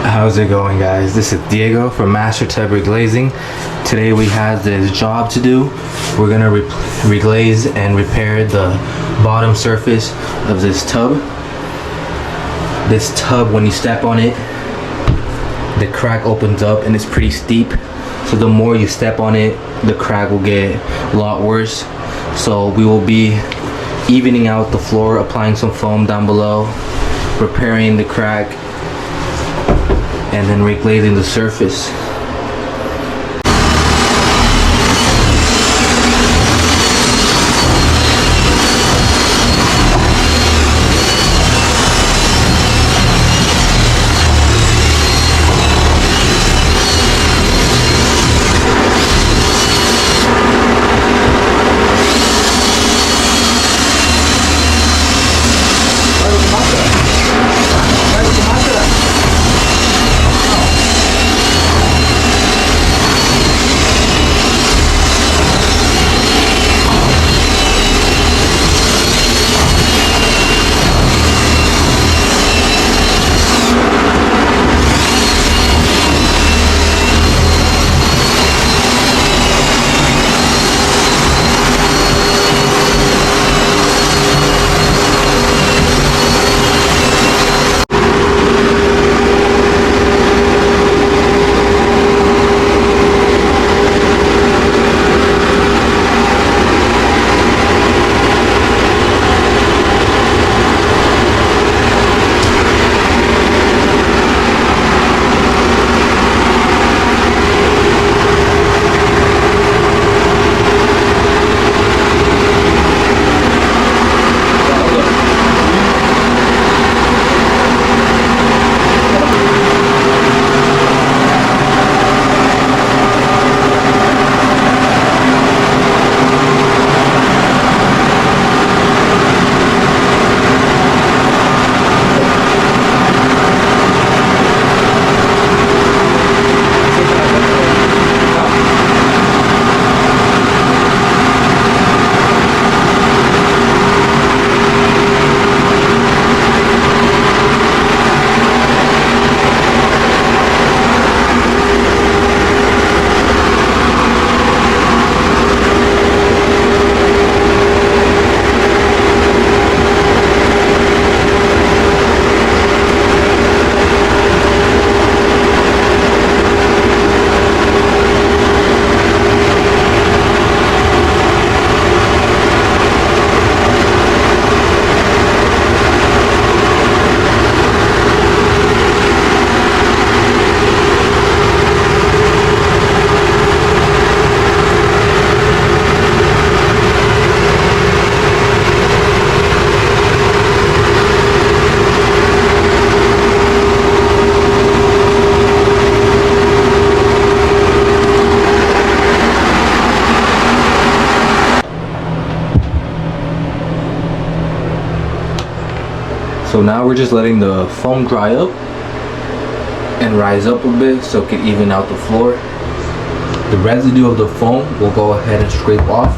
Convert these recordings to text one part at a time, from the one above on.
How's it going, guys? This is Diego from Master Tub Reglazing. Today we have this job to do. We're gonna reglaze and repair the bottom surface of this tub. This tub, when you step on it, the crack opens up and it's pretty steep. So the more you step on it, the crack will get a lot worse. So we will be evening out the floor, applying some foam down below, repairing the crack, and then reglazing the surface. So now we're just letting the foam dry up and rise up a bit so it can even out the floor. The residue of the foam we'll go ahead and scrape off.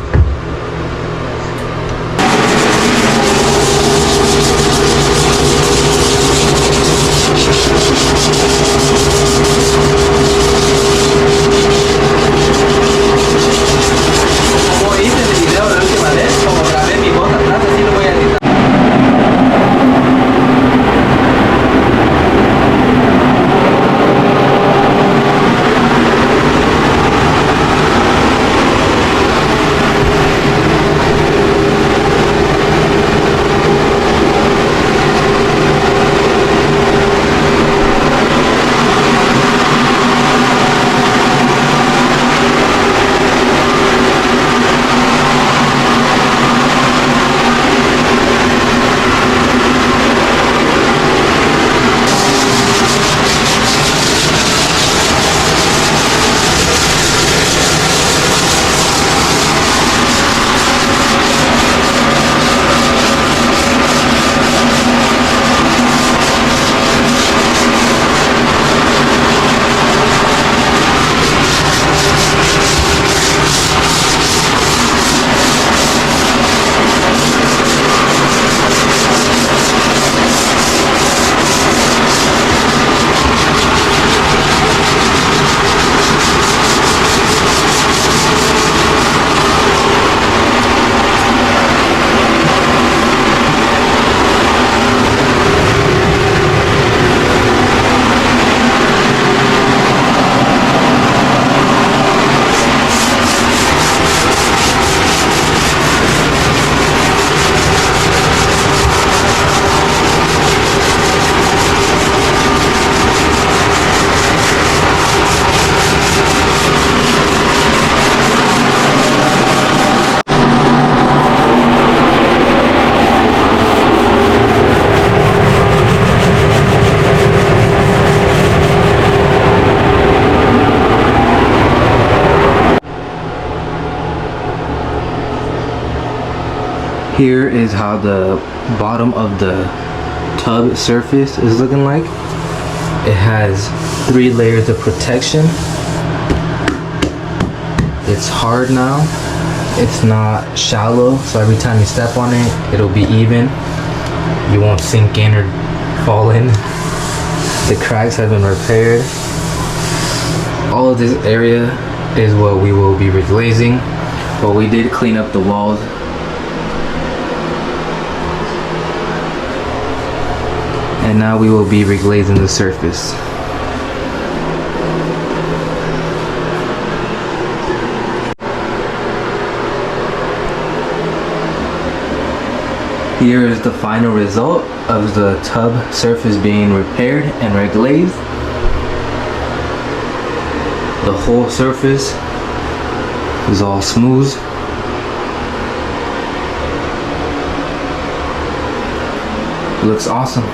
Como hice en el video la última vez, como grabé mi voz atrás, así lo voy a editar. Here is how the bottom of the tub surface is looking like. It has 3 layers of protection. It's hard now. It's not shallow, so every time you step on it, it'll be even. You won't sink in or fall in. The cracks have been repaired. All of this area is what we will be reglazing, but we did clean up the walls. And now we will be reglazing the surface. Here is the final result of the tub surface being repaired and reglazed. The whole surface is all smooth. It looks awesome.